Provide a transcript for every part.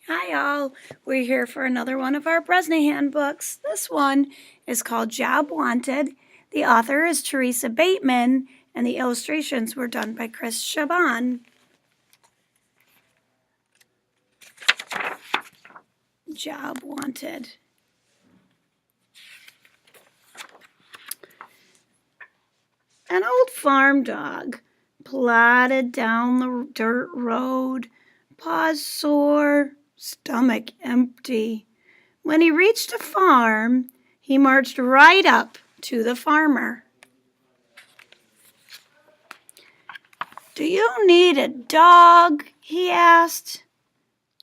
Hi all, we're here for another one of our Bresnahan books. This one is called Job Wanted. The author is Teresa Bateman and the illustrations were done by Chris Shaban. Job Wanted. An old farm dog plodded down the dirt road, paws sore, stomach empty. When he reached a farm, he marched right up to the farmer. "Do you need a dog?" he asked.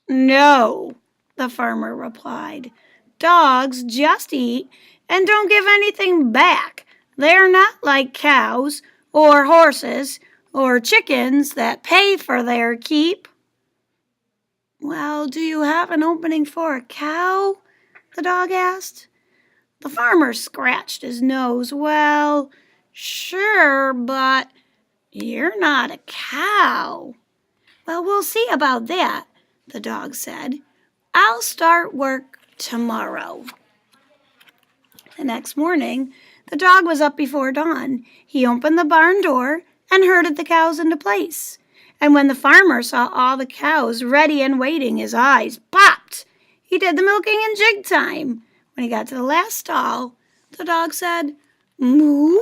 "No," the farmer replied. "Dogs just eat and don't give anything back. They're not like cows or horses or chickens that pay for their keep." "Well, do you have an opening for a cow?" the dog asked. The farmer scratched his nose. "Well, sure, but you're not a cow." "Well, we'll see about that," the dog said. "I'll start work tomorrow." The next morning, the dog was up before dawn. He opened the barn door and herded the cows into place. And when the farmer saw all the cows ready and waiting, his eyes popped. He did the milking in jig time. When he got to the last stall, the dog said, "Moo?"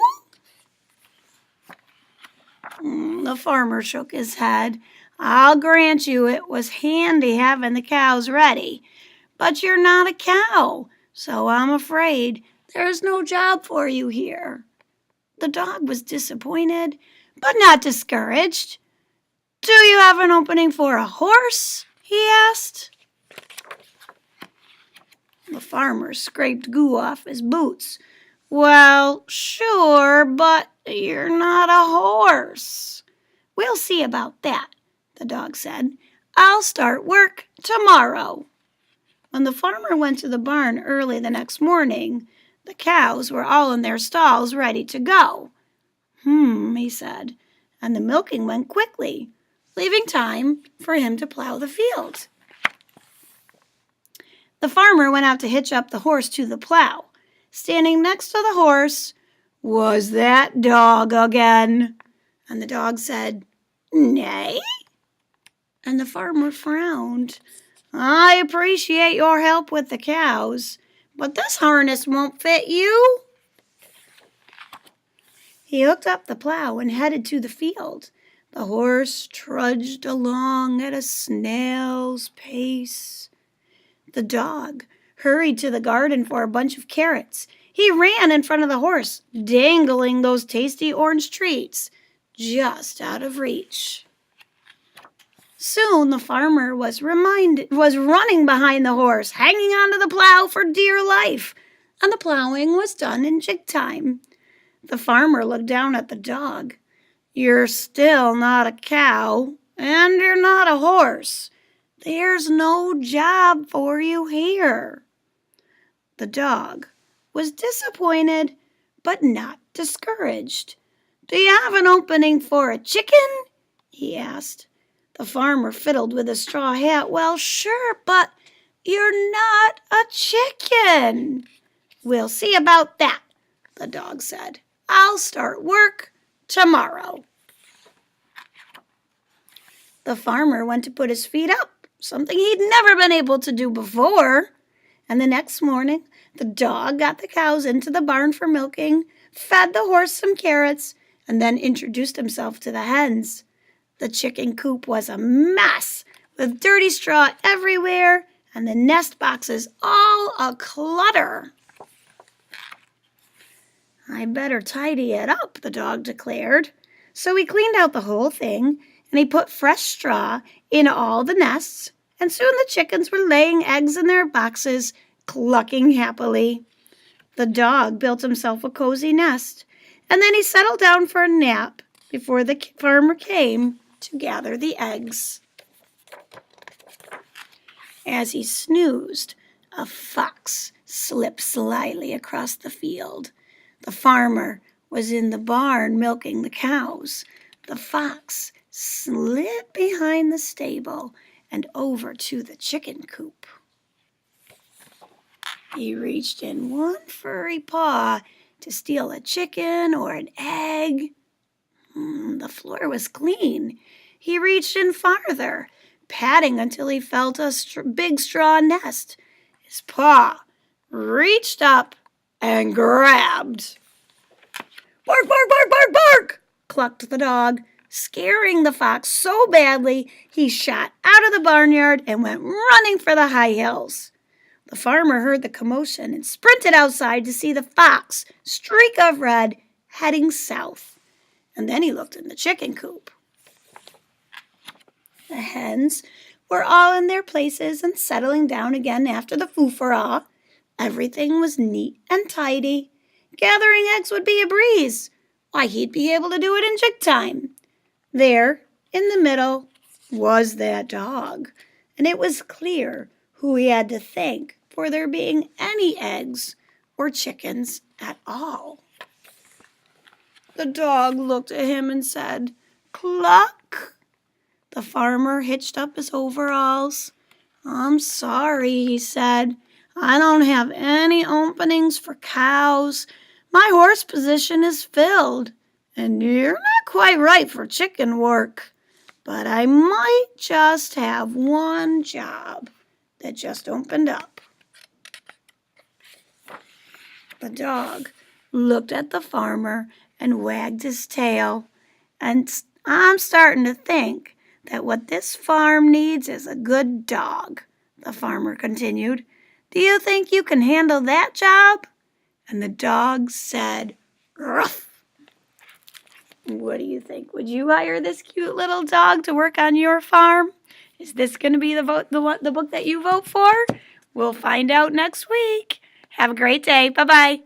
The farmer shook his head. "I'll grant you it was handy having the cows ready, but you're not a cow, so I'm afraid there's no job for you here." The dog was disappointed, but not discouraged. "Do you have an opening for a horse?" he asked. The farmer scraped goo off his boots. "Well, sure, but you're not a horse." "We'll see about that," the dog said. "I'll start work tomorrow." When the farmer went to the barn early the next morning, the cows were all in their stalls ready to go. He said, and the milking went quickly, leaving time for him to plow the field. The farmer went out to hitch up the horse to the plow. Standing next to the horse was that dog again. And the dog said, "Nay?" And the farmer frowned. "I appreciate your help with the cows, but this harness won't fit you." He hooked up the plow and headed to the field. The horse trudged along at a snail's pace. The dog hurried to the garden for a bunch of carrots. He ran in front of the horse, dangling those tasty orange treats just out of reach. Soon the farmer was running behind the horse, hanging onto the plow for dear life, and the plowing was done in jig time. The farmer looked down at the dog. "You're still not a cow, and you're not a horse. There's no job for you here." The dog was disappointed, but not discouraged. "Do you have an opening for a chicken?" he asked. The farmer fiddled with his straw hat. "Well, sure, but you're not a chicken." "We'll see about that," the dog said. "I'll start work tomorrow." The farmer went to put his feet up, something he'd never been able to do before. And the next morning, the dog got the cows into the barn for milking, fed the horse some carrots, and then introduced himself to the hens. The chicken coop was a mess, with dirty straw everywhere and the nest boxes all a clutter. "I better tidy it up," the dog declared. So he cleaned out the whole thing, and he put fresh straw in all the nests, and soon the chickens were laying eggs in their boxes, clucking happily. The dog built himself a cozy nest, and then he settled down for a nap before the farmer came to gather the eggs. As he snoozed, a fox slipped slyly across the field. The farmer was in the barn milking the cows. The fox slid behind the stable and over to the chicken coop. He reached in one furry paw to steal a chicken or an egg. The floor was clean. He reached in farther, patting until he felt a big straw nest. His paw reached up and grabbed. Bark, bark, bark, bark, bark, clucked the dog, scaring the fox so badly he shot out of the barnyard and went running for the high hills. The farmer heard the commotion and sprinted outside to see the fox, streak of red, heading south. And then he looked in the chicken coop. The hens were all in their places and settling down again after the foo-for-all. Everything was neat and tidy. Gathering eggs would be a breeze. Why, he'd be able to do it in jig time. There, in the middle, was that dog, and it was clear who he had to thank for there being any eggs or chickens at all. The dog looked at him and said, "Cluck." The farmer hitched up his overalls. "I'm sorry," he said. "I don't have any openings for cows. My horse position is filled, and you're not quite right for chicken work. But I might just have one job that just opened up." The dog looked at the farmer and wagged his tail. "And I'm starting to think that what this farm needs is a good dog," the farmer continued. "Do you think you can handle that job?" And the dog said, "Ruff." What do you think? Would you hire this cute little dog to work on your farm? Is this going to be the book that you vote for? We'll find out next week. Have a great day. Bye-bye.